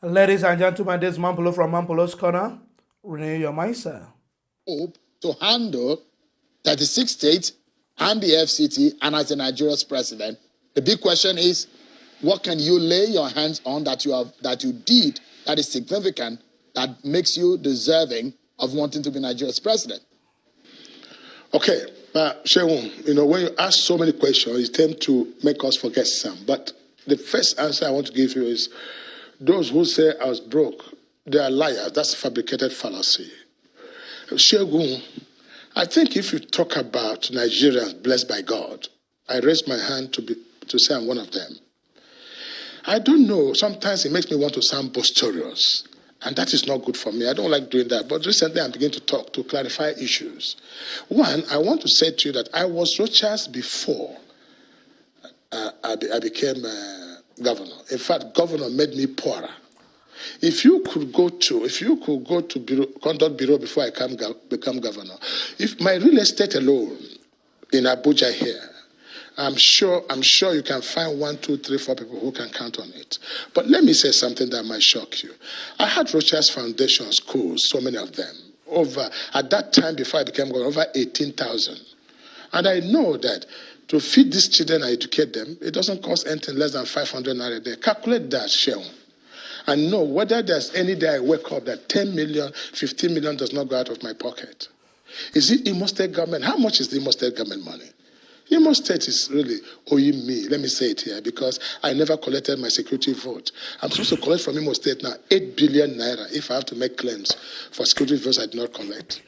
Ladies and gentlemen, this is Mampolo from Mampolo's Corner. Renew your mind, sir. Hope to handle 36 states and the FCT and as the Nigeria's president. The big question is, what can you lay your hands on that you did that is significant, that makes you deserving of wanting to be Nigeria's president? Okay, Shegun, when you ask so many questions, it tends to make us forget some. But the first answer I want to give you is, those who say I was broke, they are liars. That's a fabricated fallacy. Shegun, I think if you talk about Nigerians blessed by God, I raise my hand to say I'm one of them. I don't know, sometimes it makes me want to sound boisterous, and that is not good for me. I don't like doing that, but recently I'm beginning to talk to clarify issues. One, I want to say to you that I was Rochas before I became governor. In fact, governor made me poorer. If you could go to bureau, conduct bureau before I become governor, if my real estate alone in Abuja here, I'm sure you can find 1, 2, 3, 4 people who can count on it. But let me say something that might shock you. I had Rochas Foundation schools, so many of them, at that time before I became governor, over 18,000. And I know that to feed these children and educate them, it doesn't cost anything less than 500 naira a day. Calculate that, Sheon. And know whether there's any day I wake up that 10 million, 15 million does not go out of my pocket. Is it Imo State government? How much is the Imo State government money? Imo State is really owing me, let me say it here, because I never collected my security vote. I'm supposed to collect from Imo State now 8 billion naira if I have to make claims for security votes I did not collect.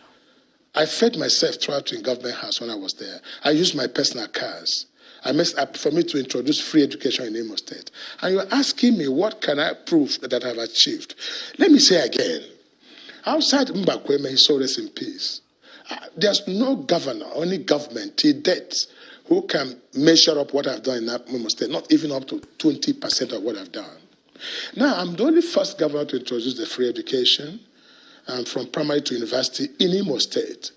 I fed myself throughout in government house when I was there. I used my personal cars. For me to introduce free education in Imo State. And you're asking me, what can I prove that I've achieved? Let me say again, outside Mbakweme, his soul rests in peace. There's no governor, only government, till death, who can measure up what I've done in Imo State, not even up to 20% of what I've done. Now, I'm the only first governor to introduce the free education from primary to university in Imo State.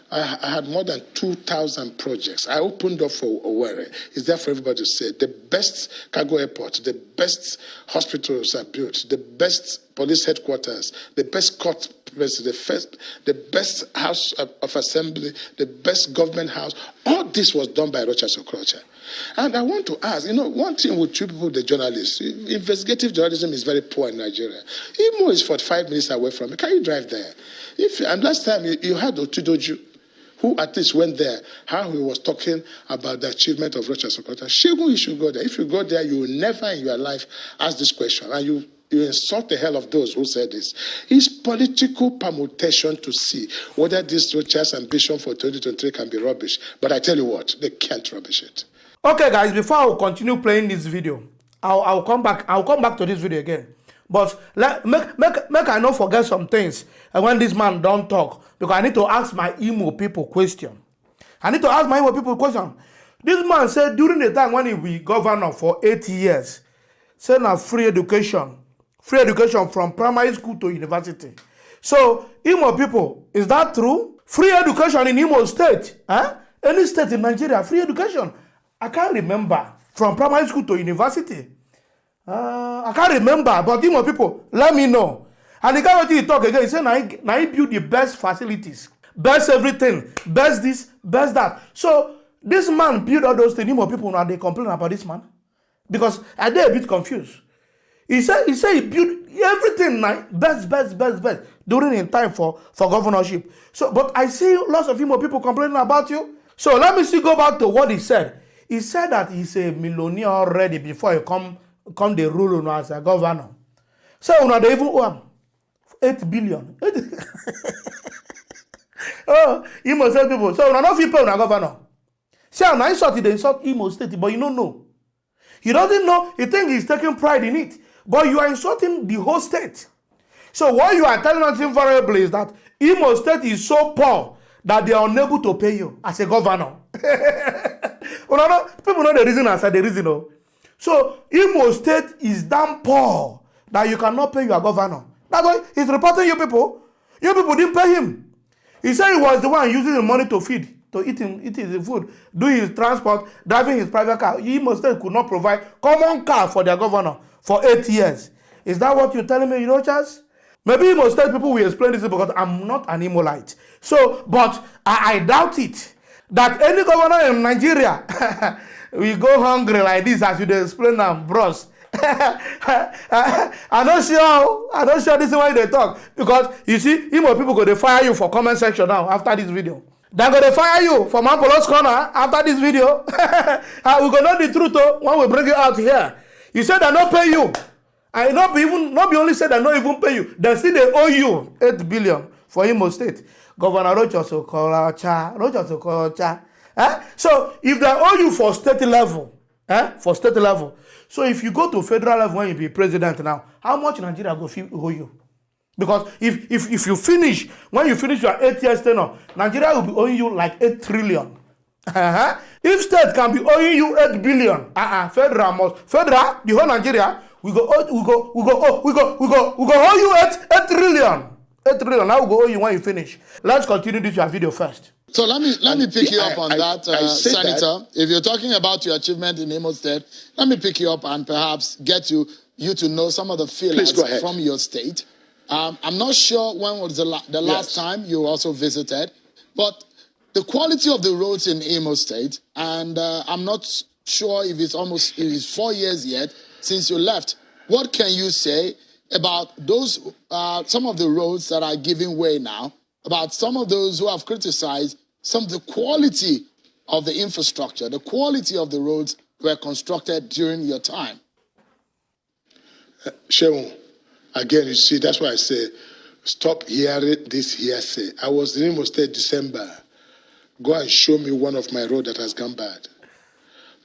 I had more than 2,000 projects. I opened up for Owerri. It's there for everybody to say. The best cargo airport, the best hospitals are built, the best police headquarters, the best court place, the best house of assembly, the best government house. All this was done by Rochas Okocha. And I want to ask, one thing with you people, the journalists, investigative journalism is very poor in Nigeria. Imo is 45 minutes away from it. Can you drive there? And last time you had Otudoju, who at least went there, how he was talking about the achievement of Rochas Okocha. Shegun, you should go there. If you go there, you will never in your life ask this question. And you insult the hell of those who said this. It's political permutation to see whether this Rochas ambition for 2023 can be rubbish. But I tell you what, they can't rubbish it. Okay, guys, before I continue playing this video, I'll come back. I'll come back to this video again. But make I not forget some things. And when this man don't talk, because I need to ask my Imo people question. This man said during the time when he was governor for 8 years, said now free education from primary school to university. So Imo people, is that true? Free education in Imo State, any state in Nigeria, free education. I can't remember from primary school to university. I can't remember, but Imo people, let me know. And the guy what he talk again, he said, now he build the best facilities, best everything, best this, best that. So this man build all those things. Imo people now they complain about this man because I they a bit confused. He said he built everything best during his time for governorship. So, but I see lots of Imo people complaining about you. So let me still go back to what he said. He said that he's a millionaire already before he come the rule as a governor. So una they even owe him 8 billion. Oh, Imo State people. So una not fit pay una governor. See, now they insult Imo State, but you don't know. He doesn't know. He thinks he's taking pride in it, but you are insulting the whole state. So what you are telling us invariably is that Imo State is so poor that they are unable to pay you as a governor. People know the reason I said the reason. No. So Imo State is damn poor that you cannot pay your governor. That's why he's reporting you people. You people didn't pay him. He said he was the one using the money to eat his food, do his transport, driving his private car. Imo State could not provide common car for their governor for 8 years. Is that what you're telling me, Rochas? Maybe Imo State people will explain this because I'm not an Imolite. So, but I doubt it that any governor in Nigeria will go hungry like this as you explain now, bros. I'm not sure this is why they talk. Because you see, Imo people go to fire you for comment section now after this video. They're going to fire you from Ampolos Corner after this video. We're going to know the truth when we bring it out here. You said they not pay you. I not be only said they not even pay you. They still they owe you 8 billion for Imo State. Governor Rochas Okocha. So if they owe you for state level, so if you go to federal level when you be president now, how much Nigeria go owe you? Because if you finish, when you finish your 8 years tenure, Nigeria will be owing you like 8 trillion. If state can be owing you 8 billion, federal, the whole Nigeria, we go owe you 8 trillion. 8 trillion. Now we go owe you when you finish. Let's continue this your video first. So let me pick you up on that, Senator. If you're talking about your achievement in Imo State, let me pick you up and perhaps get you to know some of the feelings from your state. I'm not sure when was the last time you also visited, but the quality of the roads in Imo State, and I'm not sure if it's 4 years yet since you left. What can you say about those, some of the roads that are giving way now, about some of those who have criticized some of the quality of the infrastructure, the quality of the roads were constructed during your time? Shehu, again, you see, that's why I say, stop hearing this hearsay. I was in Imo State December. Go and show me one of my roads that has gone bad.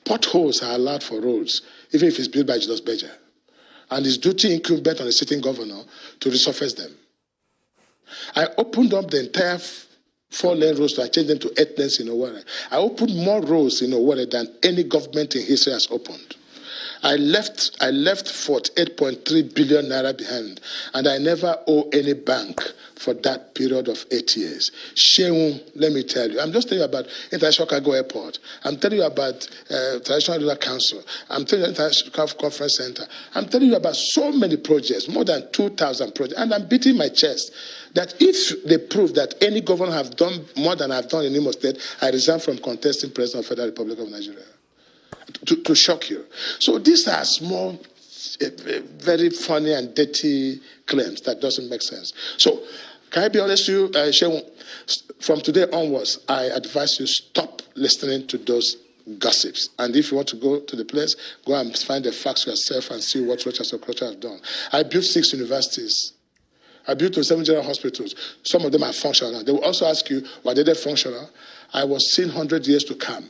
Potholes are allowed for roads, even if it's built by Julius Berger. And it's duty incumbent on the sitting governor to resurface them. I opened up the entire 4-lane roads, so I changed them to 8 lanes in Owerri. I opened more roads in Owerri than any government in history has opened. I left 48.3 billion naira behind, and I never owe any bank for that period of 8 years. Shehu, let me tell you, I'm just telling you about International Cargo Airport. I'm telling you about Traditional Rural Council. I'm telling you about International Conference Center. I'm telling you about so many projects, more than 2,000 projects, and I'm beating my chest that if they prove that any governor have done more than I've done in Imo State, I resign from contesting President of the Federal Republic of Nigeria. To shock you. So these are small, very funny and dirty claims that doesn't make sense. So can I be honest with you, Shehu, from today onwards, I advise you stop listening to those gossips. And if you want to go to the place, go and find the facts yourself and see what Rochas Okocha has done. I built 6 universities. I built 7 general hospitals. Some of them are functional. They will also ask you, why they functional? I was seeing 100 years to come.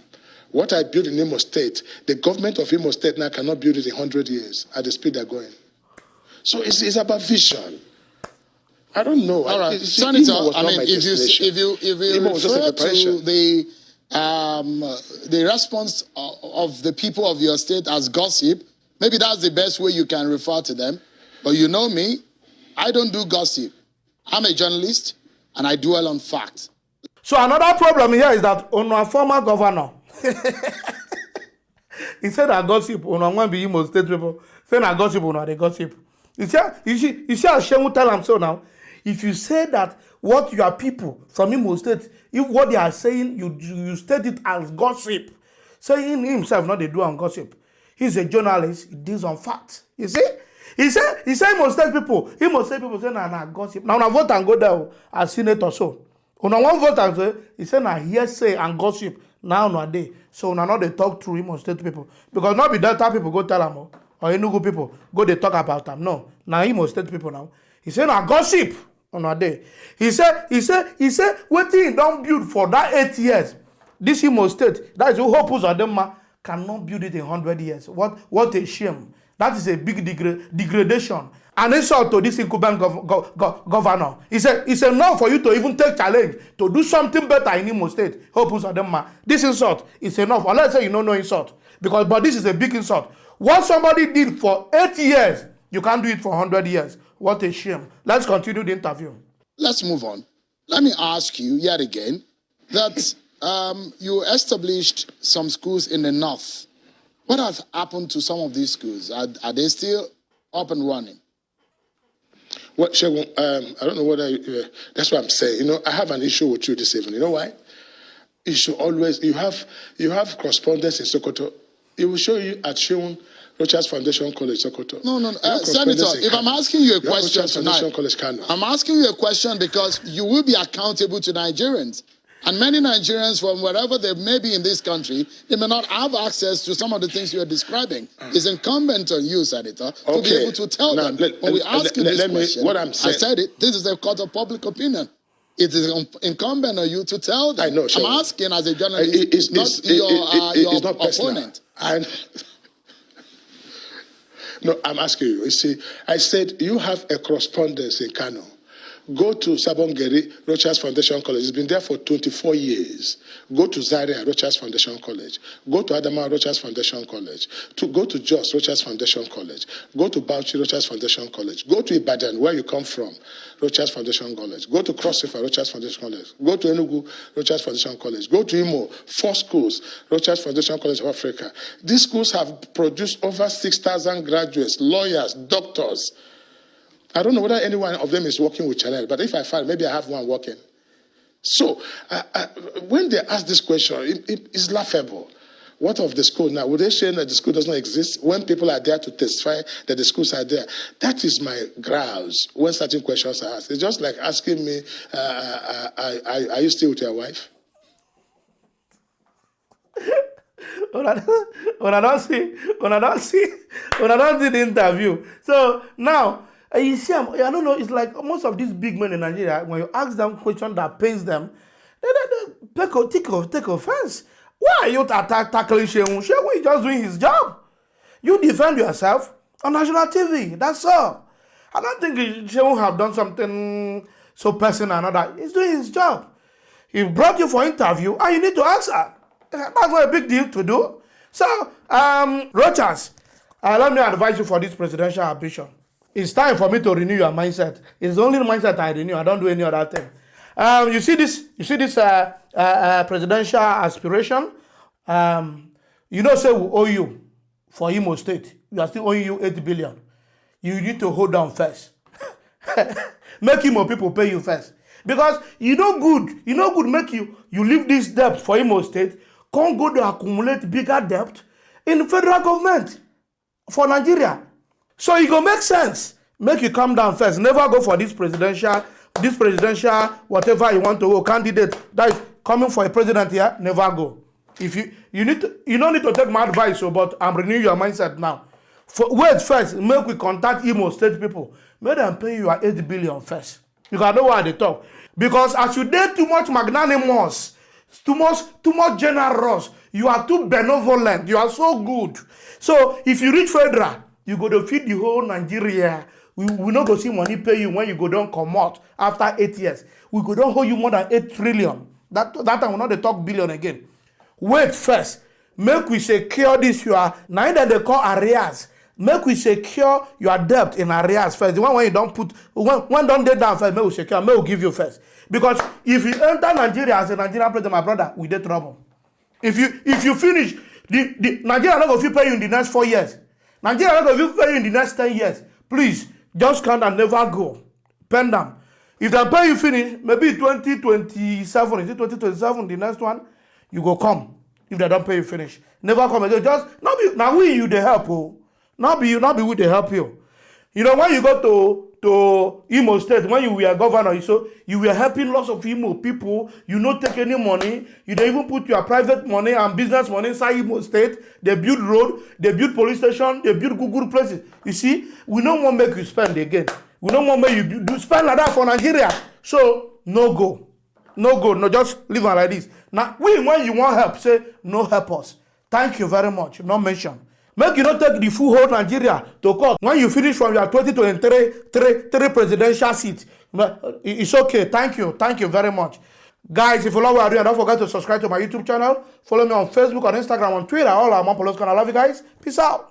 What I built in Imo State, the government of Imo State now cannot build it in 100 years at the speed they're going. So it's about vision. I don't know. All right, Senator. I mean, if you refer to the response of the people of your state as gossip, maybe that's the best way you can refer to them. But you know me, I don't do gossip. I'm a journalist, and I dwell on facts. So another problem here is that on our former governor, he said that gossip on one be Imo State people. Say that gossip on the gossip. You see how Shehu tell him so now. If you say that what your people from Imo State, if what they are saying, you state it as gossip, saying himself not they do on gossip. He's a journalist. He deals on facts. You see? He said Imo State people say na gossip. Now vote and go there as senator so. Una one vote and say he said na hearsay and gossip. Now day. So now they talk through Imo State people. Because not be Delta people go tell them or Enugu people go they talk about them. No. Now Imo State people now. He said na gossip on a day. He said what he don't build for that 8 years. This Imo State, that is who hopes of them cannot build it in 100 years. What a shame. That is a big degradation. And insult to this incumbent governor. He said, it's enough for you to even take challenge to do something better in Imo State. This insult is enough. Or let's say you don't know insult. But this is a big insult. What somebody did for 8 years, you can't do it for 100 years. What a shame. Let's continue the interview. Let's move on. Let me ask you yet again that you established some schools in the north. What has happened to some of these schools? Are they still up and running? What, Shegun, I don't know whether that's what I'm saying. You know, I have an issue with you this evening. You know why? You should always you have correspondence in Sokoto. It will show you at Shegun Rochas Foundation College, Sokoto. No. Senator, if I'm asking you a question tonight, College, Kano. I'm asking you a question because you will be accountable to Nigerians. And many Nigerians from wherever they may be in this country, they may not have access to some of the things you're describing. It's incumbent on you, Senator, to be able to tell them. When we ask you this question, what I'm saying, I said it, this is a court of public opinion. It is incumbent on you to tell them. I know, sure. I'm asking as a journalist, it's not your opponent. No, I'm asking you. You see, I said you have a correspondence in Kano. Go to Sabongeri, Rochas Foundation College. It's been there for 24 years. Go to Zaria, Rochas Foundation College. Go to Adama, Rochas Foundation College. Go to Jos, Rochas Foundation College. Go to Bauchi, Rochas Foundation College. Go to Ibadan, where you come from, Rochas Foundation College. Go to Cross River, Rochas Foundation College. Go to Enugu, Rochas Foundation College. Go to Imo, 4 schools, Rochas Foundation College of Africa. These schools have produced over 6,000 graduates, lawyers, doctors. I don't know whether any one of them is working with Chanel, but if I find, maybe I have one working. So, when they ask this question, it's laughable. What of the school now? Would they say that the school does not exist when people are there to testify that the schools are there? That is my grouse when certain questions are asked. It's just like asking me, are you still with your wife? When I don't see the interview. So now, you see, I don't know, it's like most of these big men in Nigeria, when you ask them questions that pains them, they take offense. Why are you tackling Shegun? Shegun is just doing his job. You defend yourself on national TV. That's all. I don't think Shegun have done something so personal or another. He's doing his job. He brought you for interview and you need to answer. That's not a big deal to do. So, Rochas, let me advise you for this presidential ambition. It's time for me to renew your mindset. It's the only mindset I renew. I don't do any other thing. You see this presidential aspiration. You know, say we owe you for Imo State. We are still owing you 8 billion. You need to hold on first. Make Imo people pay you first. Because you know good make you leave this debt for Imo State, can't go to accumulate bigger debt in the federal government for Nigeria. So it go make sense. Make you come down first. Never go for this presidential, whatever you want to go, candidate that is coming for a president here, never go. If you don't need to take my advice, but I'm renewing your mindset now. Wait first, make we contact Imo State people. Make them pay you 8 billion first. You can know why they talk. Because as you did too much magnanimous, too much generous, you are too benevolent, you are so good. So if you reach federal, you go to feed the whole Nigeria. We not go see money pay you when you go down come out after 8 years. We go down hold you more than 8 trillion. That time we not they talk billion again. Wait first. Make we secure this your neither they call arrears. Make we secure your debt in arrears first. The one when you don't put when don't they down first, make we secure, make we give you first. Because if you enter Nigeria as a Nigerian president, my brother, we dey trouble. If you finish, the Nigeria not going to pay you in the next 4 years. Nigeria not going to pay you in the next 10 years. Please, just count and never go. Pen them. If they pay you finish, maybe 2027, is it 2027, the next one, you go come. If they don't pay you finish. Never come again. Just, not be, now we you they help you. Not be we they help you. You know, when you go to Imo State, when you were governor, so you were helping lots of Imo people. You not take any money. You don't even put your private money and business money inside Imo State. They build road, they build police station, they build good places. You see, we don't want to make you spend again. We don't want to make you do spend like that for Nigeria. So, no go. No, just leave it like this. Now, when you want help, say, no help us. Thank you very much. No mention. Make you not take the full whole Nigeria to court. When you finish from your 2023 presidential seat, it's okay. Thank you very much. Guys, if you love what I do, don't forget to subscribe to my YouTube channel. Follow me on Facebook, on Instagram, on Twitter. All I'm on Polos. I love you guys. Peace out.